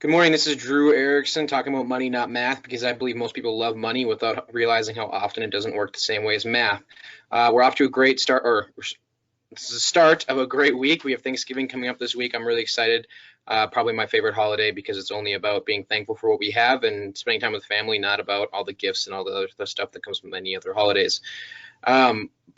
Good morning. This is Drew Erickson talking about money, not math, because I believe most people love money without realizing how often it doesn't work the same way as math. We're off to a great start, or this is the start of a great week. We have Thanksgiving coming up this week. I'm really excited. Probably my favorite holiday because it's only about being thankful for what we have and spending time with family, not about all the gifts and all the other stuff that comes with many other holidays.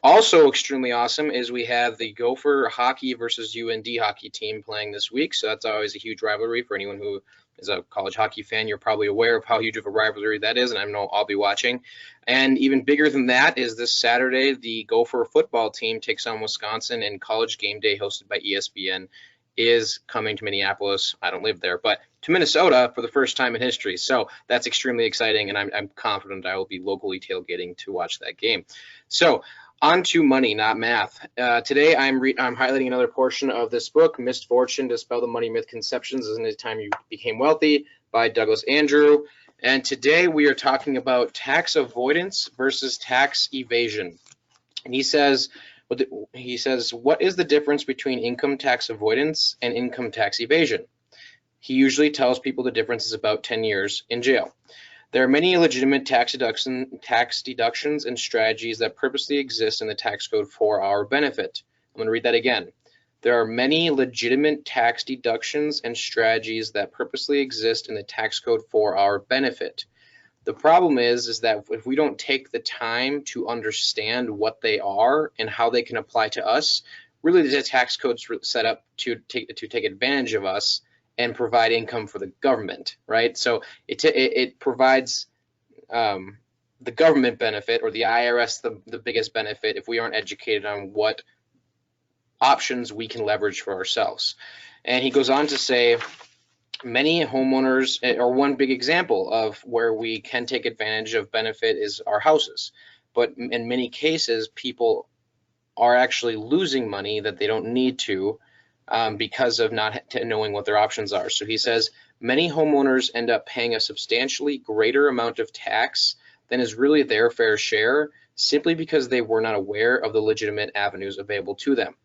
Also extremely awesome is we have the Gopher hockey versus UND hockey team playing this week. So that's always a huge rivalry for anyone who is a college hockey fan. You're probably aware of how huge of a rivalry that is, and I know I'll be watching. And even bigger than that is this Saturday, the Gopher football team takes on Wisconsin, and College Game Day, hosted by ESPN, is coming to Minneapolis. I don't live there, but to Minnesota for the first time in history. So that's extremely exciting, and I'm confident I will be locally tailgating to watch that game. So on to money, not math. Today I'm highlighting another portion of this book, Misfortune: Dispel the Money Misconceptions in the Time You Became Wealthy, by Douglas Andrew. And today we are talking about tax avoidance versus tax evasion. And he says, what is the difference between income tax avoidance and income tax evasion? He usually tells people the difference is about 10 years in jail. There are many legitimate tax deductions and strategies that purposely exist in the tax code for our benefit. I'm going to read that again. There are many legitimate tax deductions and strategies that purposely exist in the tax code for our benefit. The problem is that if we don't take the time to understand what they are and how they can apply to us, really the tax code's set up to take advantage of us and provide income for the government, right? So it provides the government benefit, or the IRS the biggest benefit, if we aren't educated on what options we can leverage for ourselves. And he goes on to say, many homeowners, or one big example of where we can take advantage of benefit is our houses. But in many cases, people are actually losing money that they don't need to because of not knowing what their options are. So he says, many homeowners end up paying a substantially greater amount of tax than is really their fair share, simply because they were not aware of the legitimate avenues available to them.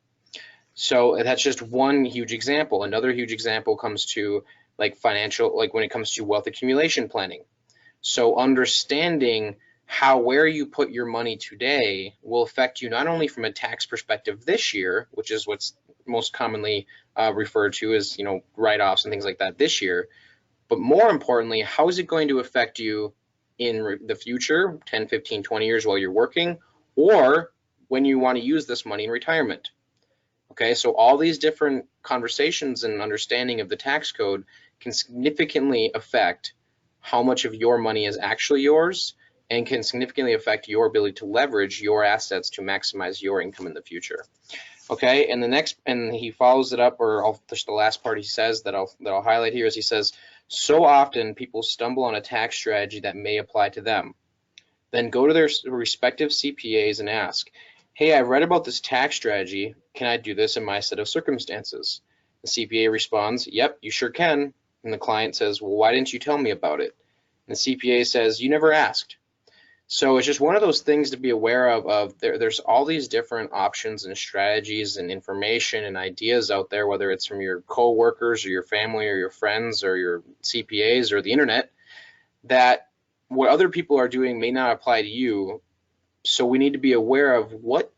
So that's just one huge example. Another huge example comes to like when it comes to wealth accumulation planning. So understanding where you put your money today will affect you not only from a tax perspective this year, which is what's most commonly referred to as, write-offs and things like that this year, but more importantly, how is it going to affect you in the future, 10, 15, 20 years while you're working, or when you want to use this money in retirement? Okay, so all these different conversations and understanding of the tax code can significantly affect how much of your money is actually yours, and can significantly affect your ability to leverage your assets to maximize your income in the future. Okay, and he follows it up, or just the last part he says that I'll highlight here is he says, so often people stumble on a tax strategy that may apply to them. Then go to their respective CPAs and ask, hey, I read about this tax strategy. Can I do this in my set of circumstances? The CPA responds, yep, you sure can. And the client says, well, why didn't you tell me about it? And the CPA says, you never asked. So it's just one of those things to be aware of. There's all these different options and strategies and information and ideas out there, whether it's from your co-workers or your family or your friends or your CPAs or the internet, that what other people are doing may not apply to you. So we need to be aware of what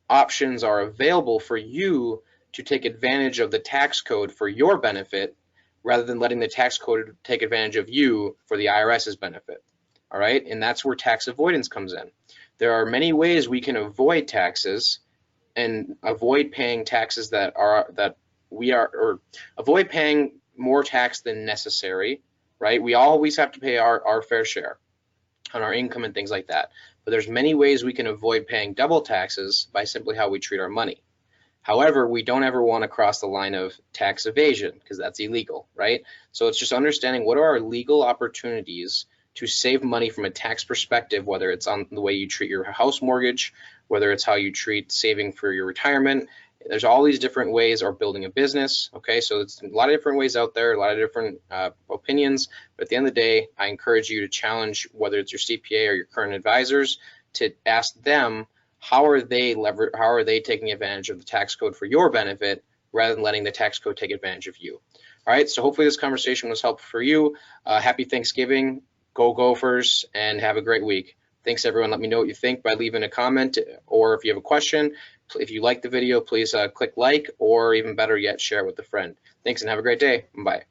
options are available for you to take advantage of the tax code for your benefit, rather than letting the tax code take advantage of you for the IRS's benefit. All right, and that's where tax avoidance comes in. There are many ways we can avoid taxes and avoid paying taxes or avoid paying more tax than necessary, right? We always have to pay our fair share on our income and things like that. But there's many ways we can avoid paying double taxes by simply how we treat our money. However, we don't ever want to cross the line of tax evasion, because that's illegal, right? So it's just understanding what are our legal opportunities to save money from a tax perspective, whether it's on the way you treat your house mortgage, whether it's how you treat saving for your retirement. There's all these different ways, or building a business. Okay, so it's a lot of different ways out there, a lot of different opinions. But at the end of the day, I encourage you to challenge, whether it's your CPA or your current advisors, to ask them how are they taking advantage of the tax code for your benefit, rather than letting the tax code take advantage of you. All right, so hopefully this conversation was helpful for you. Happy Thanksgiving, go Gophers, and have a great week. Thanks, everyone. Let me know what you think by leaving a comment, or if you have a question. If you like the video, please click like, or even better yet, share it with a friend. Thanks, and have a great day. Bye.